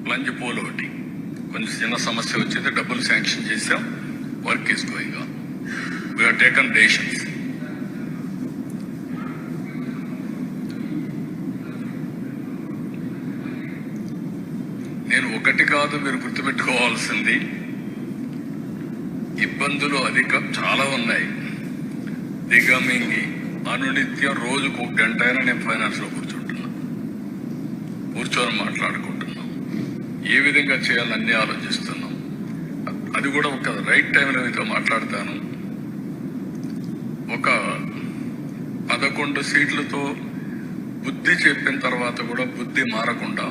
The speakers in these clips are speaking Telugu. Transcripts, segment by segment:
ప్లంజ్ పోల్ ఒకటి కొంచెం చిన్న సమస్య వచ్చింది, డబ్బులు శాంక్షన్ చేసాం, work is going on. We have taken decisions. నేను ఒకటి కాదు, మీరు గుర్తుపెట్టుకోవాల్సింది ఇబ్బందులు చాలా ఉన్నాయి. దిగమింగి అనునిత్యం రోజుకు 1 గంట అయినా నేను ఫైనాన్స్ లో కూర్చొని మాట్లాడుకుంటున్నాం. ఏ విధంగా చేయాలని ఆలోచిస్తున్నాం. అది కూడా ఒక రైట్ టైంలో మీతో మాట్లాడతాను. ఒక 11 సీట్లతో బుద్ధి చెప్పిన తర్వాత కూడా బుద్ధి మారకుండా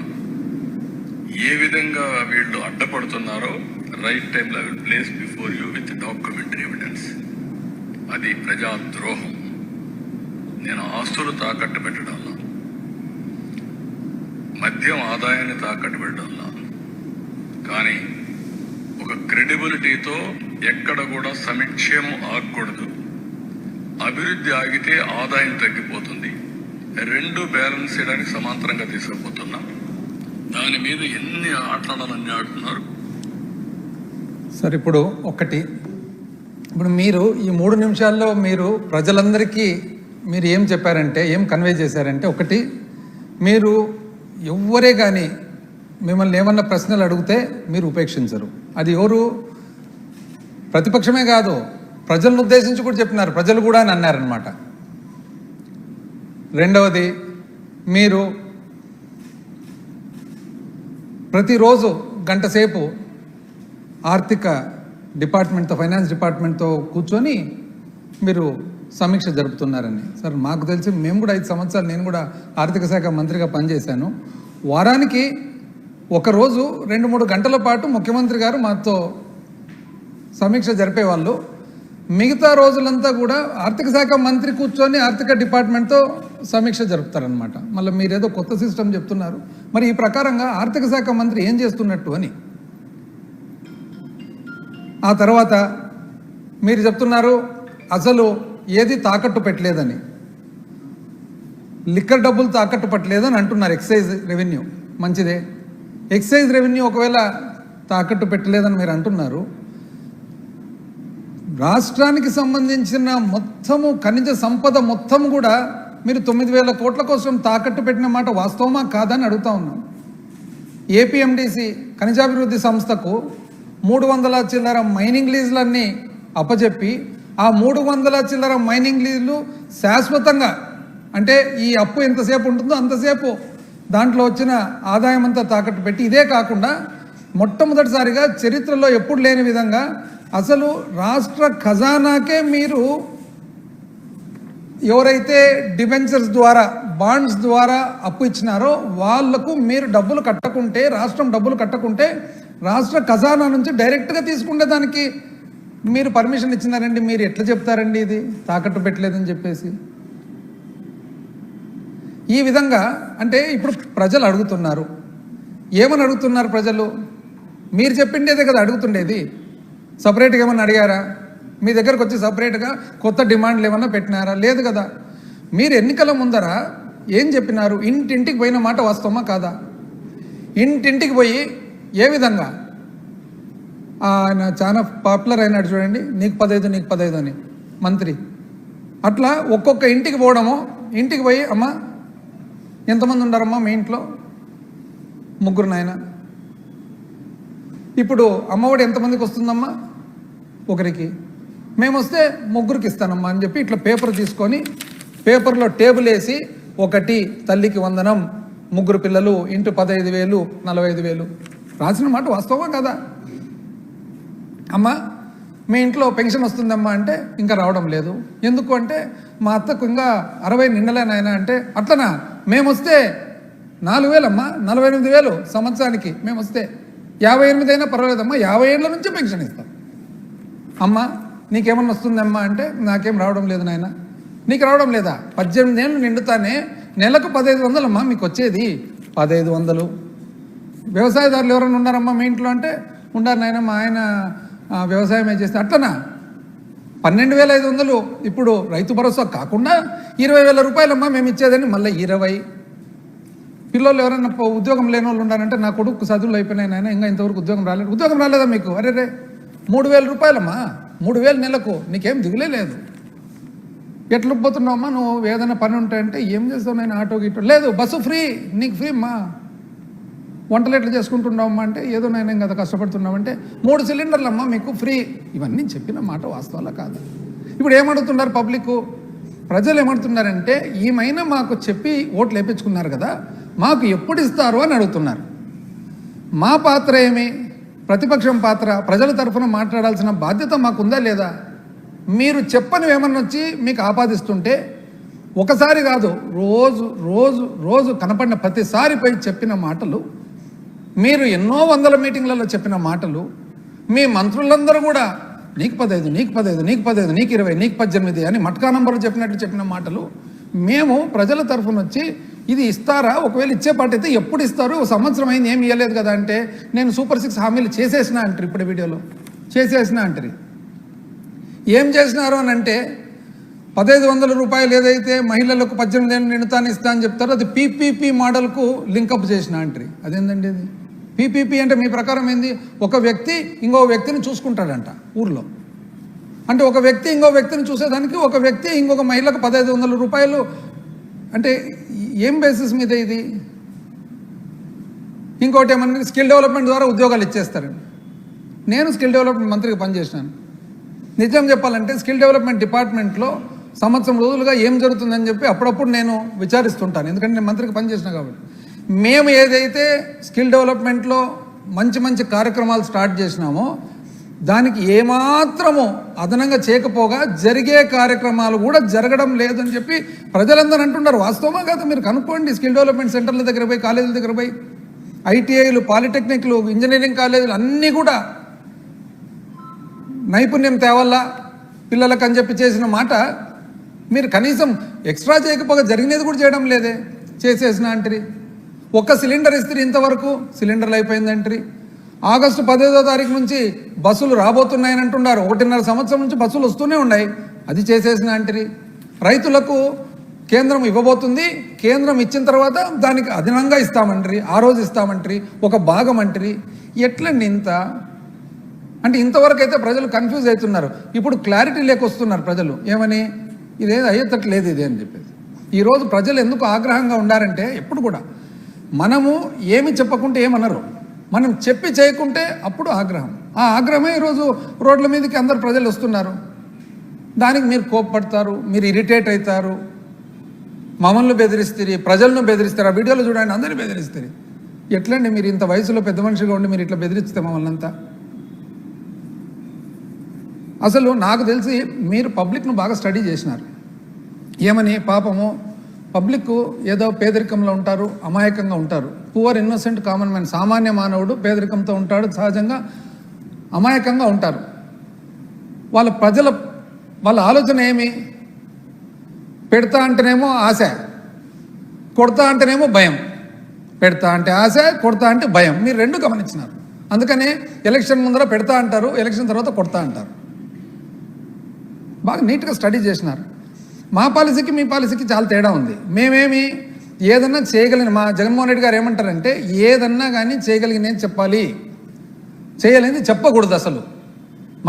ఏ విధంగా వీళ్ళు అడ్డపడుతున్నారో రైట్ టైంలో I will place before you with documentary evidence. అది ప్రజాద్రోహం. నేను ఆస్తులు తాకట్టు పెట్టడంలో, మద్యం ఆదాయాన్ని తాకట్టు పెట్టడంలో, కానీ ఒక క్రెడిబిలిటీతో ఎక్కడ కూడా సంక్షేమం ఆగకూడదు. అభివృద్ధి ఆగితే ఆదాయం తగ్గిపోతుంది. 2 బ్యాలెన్స్ చేయడానికి సమాంతరంగా తీసుకుపోతున్నాం. దాని మీద ఎన్ని ఆటలాడాలని ఆడుతున్నారు సార్. ఇప్పుడు మీరు ఈ 3 నిమిషాల్లో మీరు ప్రజలందరికీ మీరు ఏం చెప్పారంటే, ఏం కన్వే చేశారంటే, ఒకటి, మీరు ఎవ్వరే కానీ మిమ్మల్ని ఏమన్నా ప్రశ్నలు అడిగితే మీరు ఉపేక్షించరు. అది ఎవరు, ప్రతిపక్షమే కాదు, ప్రజలను ఉద్దేశించి కూడా చెప్పినారు. ప్రజలు కూడా అని అన్నారనమాట. రెండవది, మీరు ప్రతిరోజు 1 గంట సేపు ఆర్థిక డిపార్ట్మెంట్తో, ఫైనాన్స్ డిపార్ట్మెంట్తో కూర్చొని మీరు సమీక్ష జరుపుతున్నారని. సార్, మాకు తెలిసి మేము కూడా 5 సంవత్సరాలు నేను కూడా ఆర్థిక శాఖ మంత్రిగా పనిచేశాను. వారానికి ఒకరోజు 2-3 గంటల పాటు ముఖ్యమంత్రి గారు మాతో సమీక్ష జరిపేవాళ్ళు. మిగతా రోజులంతా కూడా ఆర్థిక శాఖ మంత్రి కూర్చొని ఆర్థిక డిపార్ట్మెంట్తో సమీక్ష జరుపుతారనమాట. మళ్ళీ మీరేదో కొత్త సిస్టమ్ చెప్తున్నారు. మరి ఈ ప్రకారంగా ఆర్థిక శాఖ మంత్రి ఏం చేస్తున్నట్టు అని. ఆ తర్వాత మీరు చెప్తున్నారు అసలు ఏది తాకట్టు పెట్టలేదని, లిక్కర్ డబ్బులు తాకట్టు పెట్టలేదని అంటున్నారు. ఎక్సైజ్ రెవెన్యూ మంచిదే. ఎక్సైజ్ రెవెన్యూ ఒకవేళ తాకట్టు పెట్టలేదని మీరు అంటున్నారు. రాష్ట్రానికి సంబంధించిన మొత్తము ఖనిజ సంపద మొత్తం కూడా మీరు 9,000 కోట్ల కోసం తాకట్టు పెట్టిన మాట వాస్తవమా కాదని అడుగుతా ఉన్నాం. ఏపీఎండిసి ఖనిజాభివృద్ధి సంస్థకు 300 చిల్లర మైనింగ్ లీజులన్నీ అప్పచెప్పి ఆ 300 చిల్లర మైనింగ్ లీజులు శాశ్వతంగా, అంటే ఈ అప్పు ఎంతసేపు ఉంటుందో అంతసేపు దాంట్లో వచ్చిన ఆదాయం అంతా తాకట్టు పెట్టి, ఇదే కాకుండా మొట్టమొదటిసారిగా చరిత్రలో ఎప్పుడు లేని విధంగా అసలు రాష్ట్ర ఖజానాకే మీరు ఎవరైతే డిబెంచర్స్ ద్వారా, బాండ్స్ ద్వారా అప్పు ఇచ్చినారో వాళ్లకు మీరు డబ్బులు కట్టకుంటే, రాష్ట్రం డబ్బులు కట్టకుంటే రాష్ట్ర ఖజానా నుంచి డైరెక్ట్గా తీసుకుంటే దానికి మీరు పర్మిషన్ ఇచ్చినారండి. మీరు ఎట్లా చెప్తారండి ఇది తాకట్టు పెట్టలేదని చెప్పేసి? ఈ విధంగా అంటే ఇప్పుడు ప్రజలు అడుగుతున్నారు. ఏమని అడుగుతున్నారు ప్రజలు? మీరు చెప్పిండేదే కదా అడుగుతుండేది. సపరేట్గా ఏమన్నా అడిగారా? మీ దగ్గరకు వచ్చి సపరేట్గా కొత్త డిమాండ్లు ఏమన్నా పెట్టినారా? లేదు కదా. మీరు ఎన్నికల ముందర ఏం చెప్పినారు? ఇంటింటికి పోయిన మాట వాస్తవమా కాదా? ఇంటింటికి పోయి ఏ విధంగా ఆయన చాలా పాపులర్ అయినాడు చూడండి, నీకు 15 నీకు 15 అని మంత్రి. అట్లా ఒక్కొక్క ఇంటికి పోవడము, ఇంటికి పోయి అమ్మ ఎంతమంది ఉండారమ్మా మీ ఇంట్లో? 3 నాయన. ఇప్పుడు అమ్మఒడి ఎంతమందికి వస్తుందమ్మా? 1కి. మేము వస్తే 3కి ఇస్తానమ్మా అని చెప్పి ఇట్లా పేపర్ తీసుకొని పేపర్లో టేబుల్ వేసి 1 తల్లికి వందనం, 3 పిల్లలు ఇంటూ 15,000 45,000 రాసిన మాట వాస్తవమా కదా? అమ్మ మీ ఇంట్లో పెన్షన్ వస్తుందమ్మా అంటే ఇంకా రావడం లేదు. ఎందుకు అంటే మా అత్తకు ఇంకా 60 నిండలేనాయన అంటే, అట్లనా? మేము వస్తే 4,000 అమ్మా, 48,000 సంవత్సరానికి మేము వస్తే 58 అయినా పర్వాలేదమ్మా, 50 ఏళ్ళ నుంచే పెన్షన్ ఇస్తాం. అమ్మ నీకేమన్నా వస్తుందమ్మా అంటే నాకేం రావడం లేదు నాయన. నీకు రావడం లేదా? 18 ఏళ్ళు నిండుతానే నెలకు 1,500 అమ్మా మీకు వచ్చేది. 1,500. వ్యవసాయదారులు ఎవరైనా ఉన్నారమ్మా మీ ఇంట్లో అంటే ఉండారు నాయన, మా ఆయన వ్యవసాయమే చేస్తే. అట్లనా? 12,500 ఇప్పుడు రైతు భరోసా కాకుండా 20,000 రూపాయలమ్మా మేము ఇచ్చేదని. మళ్ళీ 20 పిల్లలు ఎవరైనా ఉద్యోగం లేని వాళ్ళు ఉన్నారంటే నా కొడుకు చదువులు అయిపోయినాయి నాయన ఇంకా ఇంతవరకు ఉద్యోగం రాలేదు. ఉద్యోగం రాలేదా మీకు? అరే 3,000 రూపాయలమ్మా, 3,000 నెలకు, నీకేం దిగులే లేదు. ఎట్లా పోతున్నావమ్మా నువ్వు? ఏదైనా పని ఉంటాయంటే ఏం చేస్తావు నేను ఆటో గిటో లేదు, బస్సు ఫ్రీ, నీకు ఫ్రీ అమ్మా. వంటలు ఎట్లా చేసుకుంటున్నావమ్మా అంటే ఏదో నేను కదా కష్టపడుతున్నామంటే 3 సిలిండర్లు అమ్మా మీకు ఫ్రీ. ఇవన్నీ చెప్పిన మాట వాస్తవాలా కాదు? ఇప్పుడు ఏమడుగుతున్నారు పబ్లిక్, ప్రజలు ఏమడుతున్నారంటే ఈమైనా మాకు చెప్పి ఓట్లు వేయించుకున్నారు కదా, మాకు ఎప్పుడు ఇస్తారు అని అడుగుతున్నారు. మా పాత్ర ఏమి? ప్రతిపక్షం పాత్ర, ప్రజల తరఫున మాట్లాడాల్సిన బాధ్యత మాకుందా లేదా? మీరు చెప్పని ఏమన్నా వచ్చి మీకు ఆపాదిస్తుంటే ఒకసారి కాదు, రోజు రోజు రోజు కనపడిన ప్రతిసారి పోయి చెప్పిన మాటలు, మీరు ఎన్నో వందల మీటింగ్లలో చెప్పిన మాటలు, మీ మంత్రులందరూ కూడా నీకు 15, నీకు 15, నీకు 15, నీకు 20, నీకు 18 అని మట్కా నంబర్లు చెప్పినట్లు చెప్పిన మాటలు, మేము ప్రజల తరఫున వచ్చి ఇది ఇస్తారా, ఒకవేళ ఇచ్చే పాట అయితే ఎప్పుడు ఇస్తారు, సంవత్సరం అయింది ఏమి ఇవ్వలేదు కదా అంటే నేను సూపర్ 6 హామీలు చేసేసిన అంటారు. ఇప్పుడు వీడియోలో చేసేసిన అంటారు. ఏం చేసినారు అని అంటే 1,500 రూపాయలు ఏదైతే మహిళలకు 18 ఏళ్ళు నిండుతాను ఇస్తా అని చెప్తారో అది పీపీపీ మోడల్కు లింకప్ చేసిన అంటారు. అదేందండి అది? పీపీపీ అంటే మీ ప్రకారం ఏంది? ఒక వ్యక్తి ఇంకో వ్యక్తిని చూసుకుంటాడంట ఊర్లో. అంటే ఒక వ్యక్తి ఇంకో వ్యక్తిని చూసేదానికి ఒక వ్యక్తి ఇంకొక మహిళకు 1,500 రూపాయలు అంటే ఏం బేసిస్ మీద ఇది? ఇంకోటి ఏమన్నా స్కిల్ డెవలప్మెంట్ ద్వారా ఉద్యోగాలు ఇచ్చేస్తారండి. నేను స్కిల్ డెవలప్మెంట్ మంత్రిగా పనిచేసినాను. నిజం చెప్పాలంటే స్కిల్ డెవలప్మెంట్ డిపార్ట్మెంట్లో సంవత్సరం రోజులుగా ఏం జరుగుతుందని చెప్పి అప్పుడప్పుడు నేను విచారిస్తుంటాను, ఎందుకంటే నేను మంత్రికి పనిచేసిన కాబట్టి. మేము ఏదైతే స్కిల్ డెవలప్మెంట్లో మంచి మంచి కార్యక్రమాలు స్టార్ట్ చేసినామో దానికి ఏమాత్రము అదనంగా చేయకపోగా జరిగే కార్యక్రమాలు కూడా జరగడం లేదని చెప్పి ప్రజలందరూ అంటున్నారు. వాస్తవమా కాదు? మీరు కనుక్కోండి. స్కిల్ డెవలప్మెంట్ సెంటర్ల దగ్గర పోయి, కాలేజీల దగ్గర పోయి, ఐటీఐలు, పాలిటెక్నిక్లు, ఇంజనీరింగ్ కాలేజీలు అన్నీ కూడా నైపుణ్యం తేవల్లా పిల్లలకు అని చెప్పి చేసిన మాట మీరు కనీసం ఎక్స్ట్రా చేయకపోగా జరిగినది కూడా చేయడం లేదే. చేసేసిన అంటారు. ఒక్క సిలిండర్ ఇస్తే ఇంతవరకు సిలిండర్లు అయిపోయిందంటారు. ఆగస్టు 15వ తారీఖు నుంచి బస్సులు రాబోతున్నాయని అంటున్నారు. 1.5 సంవత్సరం నుంచి బస్సులు వస్తూనే ఉన్నాయి. అది చేసేసిన అంటారు. రైతులకు కేంద్రం ఇవ్వబోతుంది, కేంద్రం ఇచ్చిన తర్వాత దానికి అదనంగా ఇస్తామంటారు, ఆ రోజు ఇస్తామంటారు, ఒక భాగం అంటారు. ఎట్లండి ఇంత? అంటే ఇంతవరకు అయితే ప్రజలు కన్ఫ్యూజ్ అవుతున్నారు. ఇప్పుడు క్లారిటీ లేకొస్తున్నారు ప్రజలు. ఏమని? ఇదేదో అయ్యేటట్టు లేదు ఇది అని చెప్పేసి. ఈరోజు ప్రజలు ఎందుకు ఆగ్రహంగా ఉండారంటే ఎప్పుడు కూడా మనము ఏమి చెప్పకుంటే ఏమనరు, మనం చెప్పి చేయకుంటే అప్పుడు ఆగ్రహం. ఆ ఆగ్రహమే ఈరోజు రోడ్ల మీదకి అందరు ప్రజలు వస్తున్నారు. దానికి మీరు కోప్పడతారు, మీరు ఇరిటేట్ అవుతారు, మమ్మల్ని బెదిరిస్తారు, ప్రజలను బెదిరిస్తారు. ఆ వీడియోలో చూడండి, అందరినీ బెదిరిస్తారు. ఎట్లండి మీరు ఇంత వయసులో పెద్ద మనిషిగా ఉండి మీరు ఇట్లా బెదిరిస్తే మమ్మల్ని అంతా? అసలు నాకు తెలిసి మీరు పబ్లిక్ను బాగా స్టడీ చేసినారు. ఏమని? పాపము పబ్లిక్ ఏదో పేదరికంలో ఉంటారు, అమాయకంగా ఉంటారు. పువర్ ఇన్నోసెంట్ కామన్ మ్యాన్, సామాన్య మానవుడు పేదరికంతో ఉంటాడు, సహజంగా అమాయకంగా ఉంటారు. వాళ్ళ ఆలోచన ఏమి? పెడతా అంటేనేమో ఆశ, కొడతా అంటేనేమో భయం. పెడతా అంటే ఆశ, కొడతా అంటే భయం. మీరు రెండు గమనించినారు. అందుకనే ఎలక్షన్ ముందర పెడతా అంటారు, ఎలక్షన్ తర్వాత కొడతా అంటారు. బాగా నీట్గా స్టడీ చేసినారు. మా పాలసీకి మీ పాలసీకి చాలా తేడా ఉంది. మేమేమి ఏదన్నా చేయగలిగిన, మా జగన్మోహన్ రెడ్డి గారు ఏమంటారంటే ఏదన్నా కానీ చేయగలిగిన చెప్పాలి, చేయలేనిది చెప్పకూడదు, అసలు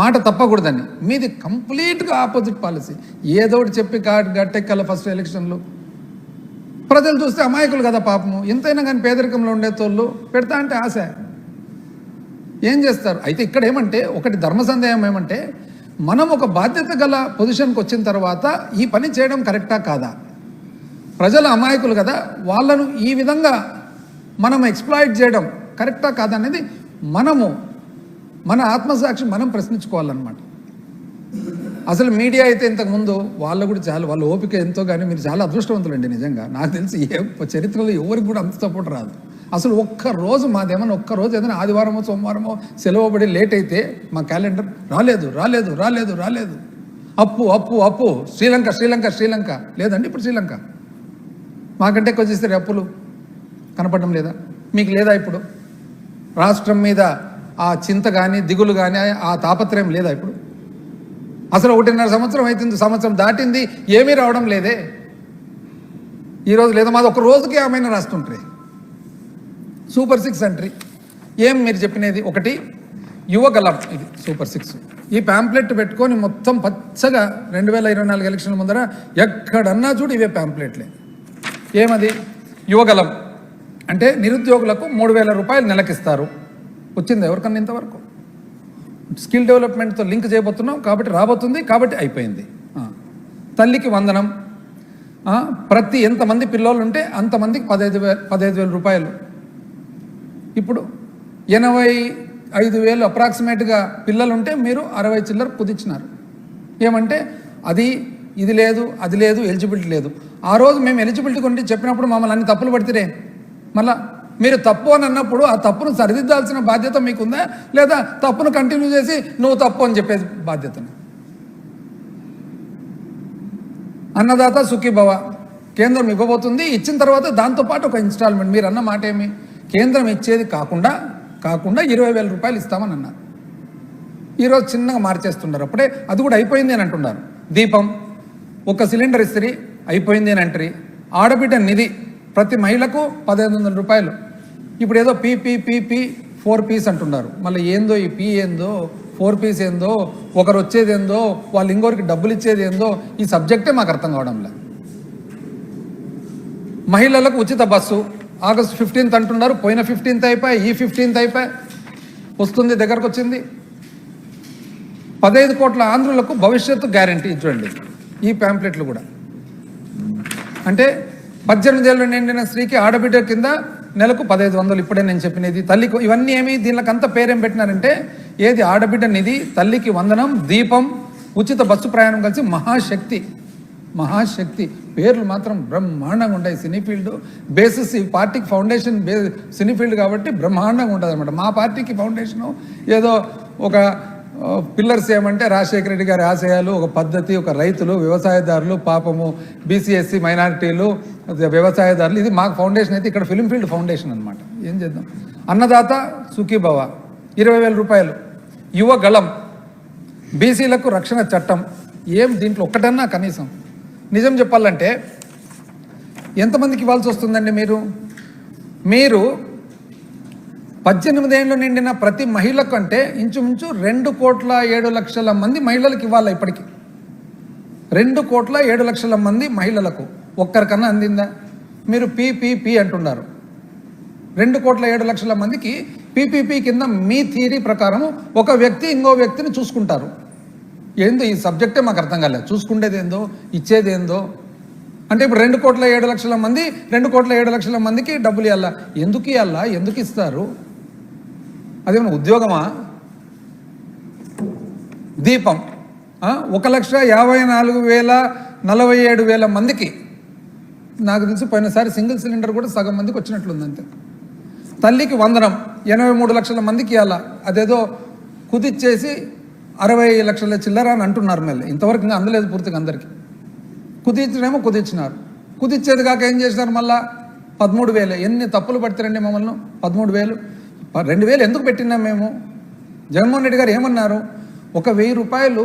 మాట తప్పకూడదని. మీది కంప్లీట్గా ఆపోజిట్ పాలసీ. ఏదోటి చెప్పి గట్టెక్కాల ఫస్ట్ ఎలక్షన్లో. ప్రజలు చూస్తే అమాయకులు కదా పాపము, ఎంతైనా కానీ పేదరికంలో ఉండే తోళ్ళు. పెడతా అంటే ఆశ, ఏం చేస్తారు? అయితే ఇక్కడ ఏమంటే ఒకటి ధర్మ సందేహం ఏమంటే మనం ఒక బాధ్యత గల పొజిషన్కి వచ్చిన తర్వాత ఈ పని చేయడం కరెక్టా కాదా? ప్రజల అమాయకులు కదా, వాళ్ళను ఈ విధంగా మనం ఎక్స్ప్లాయిట్ చేయడం కరెక్టా కాదా అనేది మన ఆత్మసాక్షి మనం ప్రశ్నించుకోవాలన్నమాట. అసలు మీడియా అయితే ఇంతకుముందు వాళ్ళు కూడా చాలా, వాళ్ళ ఓపిక ఎంతో, కానీ మీరు చాలా అదృష్టవంతులండి నిజంగా. నాకు తెలిసి చరిత్రలో ఎవరికి కూడా అంత సపోర్ట్ రాదు. అసలు ఒక్కరోజు మాదేమన్నా ఒక్కరోజు ఏదైనా ఆదివారమో సోమవారమో సెలవు పడి లేట్ అయితే మా క్యాలెండర్ రాలేదు, అప్పు శ్రీలంక లేదండి. ఇప్పుడు శ్రీలంక మాకంటే ఎక్కువ చేస్తారు అప్పులు, కనపడడం లేదా? మీకు లేదా? ఇప్పుడు రాష్ట్రం మీద ఆ చింత కానీ దిగులు కానీ ఆ తాపత్రయం లేదా? ఇప్పుడు అసలు 1.5 సంవత్సరం అవుతుంది, సంవత్సరం దాటింది, ఏమీ రావడం లేదే. ఈరోజు లేదా? మాది ఒక రోజుకి ఏమైనా రాస్తుంటాయి. Super 6 entry. ఏం మీరు చెప్పినది? ఒకటి యువగలం, ఇది సూపర్ 6. ఈ ప్యాంప్లెట్ పెట్టుకొని మొత్తం పచ్చగా 2024 ఎలక్షన్ల ముందర ఎక్కడన్నా చూడు ఇవే ప్యాంప్లెట్లే. ఏమది? యువగలం అంటే నిరుద్యోగులకు 3,000 రూపాయలు నెలకిస్తారు. వచ్చింది ఎవరికన్నా ఇంతవరకు? స్కిల్ డెవలప్మెంట్తో లింక్ చేయబోతున్నాం కాబట్టి రాబోతుంది, కాబట్టి అయిపోయింది. తల్లికి వందనం, ప్రతి ఎంతమంది పిల్లలు ఉంటే అంతమందికి 15,000 రూపాయలు. ఇప్పుడు 85,000 అప్రాక్సిమేట్గా పిల్లలు ఉంటే మీరు 60 చిల్లర కుదించినారు. ఏమంటే ఇది లేదు, అది లేదు, ఎలిజిబిలిటీ లేదు. ఆ రోజు మేము ఎలిజిబిలిటీ గురించి చెప్పినప్పుడు మమ్మల్ని అన్ని తప్పులు పడితే మళ్ళా మీరు తప్పు అని అన్నప్పుడు ఆ తప్పును సరిదిద్దాల్సిన బాధ్యత మీకుందా, లేదా తప్పును కంటిన్యూ చేసి నువ్వు తప్పు అని చెప్పే బాధ్యతను? అన్నదాత సుఖీభవ కేంద్రం ఇవ్వబోతుంది. ఇచ్చిన తర్వాత దాంతోపాటు ఒక ఇన్స్టాల్మెంట్. మీరు అన్న మాట ఏమి? కేంద్రం ఇచ్చేది కాకుండా 20,000 రూపాయలు ఇస్తామని అన్నారు. ఈరోజు చిన్నగా మార్చేస్తున్నారు. అప్పుడే అది కూడా అయిపోయింది అని అంటున్నారు. దీపం, ఒక సిలిండర్ ఇస్త్రీ అయిపోయింది అని అంటారు. ఆడబిడ్డ నిధి ప్రతి మహిళకు 1,500 రూపాయలు. ఇప్పుడు ఏదో పీ 4 పీస్ అంటున్నారు. మళ్ళీ ఏందో ఈ పీ ఏందో, 4 పీస్ ఏందో, ఒకరు వచ్చేది ఏందో, వాళ్ళు ఇంకొకరికి డబ్బులు ఇచ్చేది ఏందో, ఈ సబ్జెక్టే మాకు అర్థం కావడంలే. మహిళలకు ఉచిత బస్సు ఆగస్టు 15th అంటున్నారు. పోయిన 15th అయిపోయి, ఈ 15th అయిపోయి, వస్తుంది, దగ్గరకు వచ్చింది. 15 కోట్ల ఆంధ్రులకు భవిష్యత్తు గ్యారంటీ చూడండి ఈ ప్యాంప్లెట్లు కూడా. అంటే 18 ఏళ్ళు నిండిన స్త్రీకి ఆడబిడ్డ కింద నెలకు 1,500. ఇప్పుడే నేను చెప్పినది తల్లికి. ఇవన్నీ ఏమి దీనికంతా పేరేం పెట్టినారంటే ఏది? ఆడబిడ్డ నిధి, తల్లికి వందనం, దీపం, ఉచిత బస్సు ప్రయాణం కలిసి మహాశక్తి. పేర్లు మాత్రం బ్రహ్మాండంగా ఉంటాయి. సినీ ఫీల్డ్ బేసిస్ ఈ పార్టీకి ఫౌండేషన్ సినీ ఫీల్డ్ కాబట్టి బ్రహ్మాండంగా ఉంటుంది అనమాట. మా పార్టీకి ఫౌండేషను ఏదో ఒక పిల్లర్స్ ఏమంటే రాజశేఖర రెడ్డి గారి ఆశయాలు, ఒక పద్ధతి, ఒక రైతులు, వ్యవసాయదారులు, పాపము బీసీఎస్సీ మైనారిటీలు, వ్యవసాయదారులు. ఇది మాకు ఫౌండేషన్ అయితే ఇక్కడ ఫిలిం ఫీల్డ్ ఫౌండేషన్ అనమాట. ఏం చేద్దాం? అన్నదాత సుఖీభవ 20,000 రూపాయలు. యువగళం, బీసీలకు రక్షణ చట్టం. ఏం దీంట్లో ఒక్కటన్నా కనీసం నిజం చెప్పాలంటే ఎంతమందికి ఇవ్వాల్సి వస్తుందండి? మీరు 18 ఏళ్ళు నిండిన ప్రతి మహిళ కంటే ఇంచుమించు 2,07,00,000 మంది మహిళలకు ఇవ్వాలి. ఇప్పటికి 2,07,00,000 మంది మహిళలకు ఒక్కరికన్నా అందిందా? మీరు పీ అంటున్నారు. 2,07,00,000 మందికి పీపీపీ కింద మీ థియరీ ప్రకారం ఒక వ్యక్తి ఇంకో వ్యక్తిని చూసుకుంటారు. ఏందో ఈ సబ్జెక్టే మాకు అర్థం కాలేదు. చూసుకుండేది ఏందో, ఇచ్చేది ఏందో. అంటే ఇప్పుడు 2,07,00,000 మంది 2,07,00,000 మందికి డబ్బులు ఇవ్వాలా? ఎందుకు ఇవ్వాలా? ఎందుకు ఇస్తారు? అదేమన్నా ఉద్యోగమా? దీపం 1,54,47,000 మందికి. నాకు తెలిసి పోయినసారి సింగిల్ సిలిండర్ కూడా సగం మందికి వచ్చినట్లుంది అంతే. తల్లికి వందనం 83 లక్షల మందికి ఇవ్వాలా? అదేదో కుదిచ్చేసి 60 లక్షల చిల్లర అని అంటున్నారు. మళ్ళీ ఇంతవరకు ఇంకా అందలేదు పూర్తిగా అందరికీ. కుదిచ్చినారు. కుదిచ్చేది కాక ఏం చేసినారు? మళ్ళా 13,000. ఎన్ని తప్పులు పడతారండి మమ్మల్ని? 13,000 2,000 ఎందుకు పెట్టినాం మేము? జగన్మోహన్ రెడ్డి గారు ఏమన్నారు? 1,000 రూపాయలు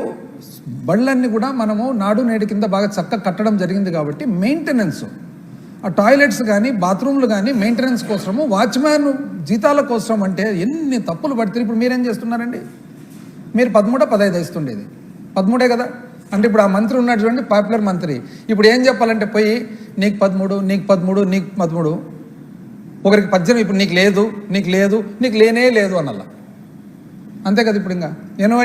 బళ్ళన్నీ కూడా మనము నాడు నేడు కింద బాగా చక్కగా కట్టడం జరిగింది కాబట్టి మెయింటెనెన్స్, ఆ టాయిలెట్స్ కానీ బాత్రూమ్లు కానీ మెయింటెనెన్స్ కోసము, వాచ్మ్యాన్ జీతాల కోసం అంటే ఎన్ని తప్పులు పడతారు. ఇప్పుడు మీరేం చేస్తున్నారండి? మీరు 13 15 ఇస్తుండేది 13 కదా. అంటే ఇప్పుడు ఆ మంత్రి ఉన్నాడు చూడండి, పాపులర్ మంత్రి. ఇప్పుడు ఏం చెప్పాలంటే పోయి నీకు 13, నీకు 13, నీకు 13, ఒకరికి 18. ఇప్పుడు నీకు లేదు, నీకు లేనే లేదు అన్నలా. అంతే కదా. ఇప్పుడు ఇంకా 80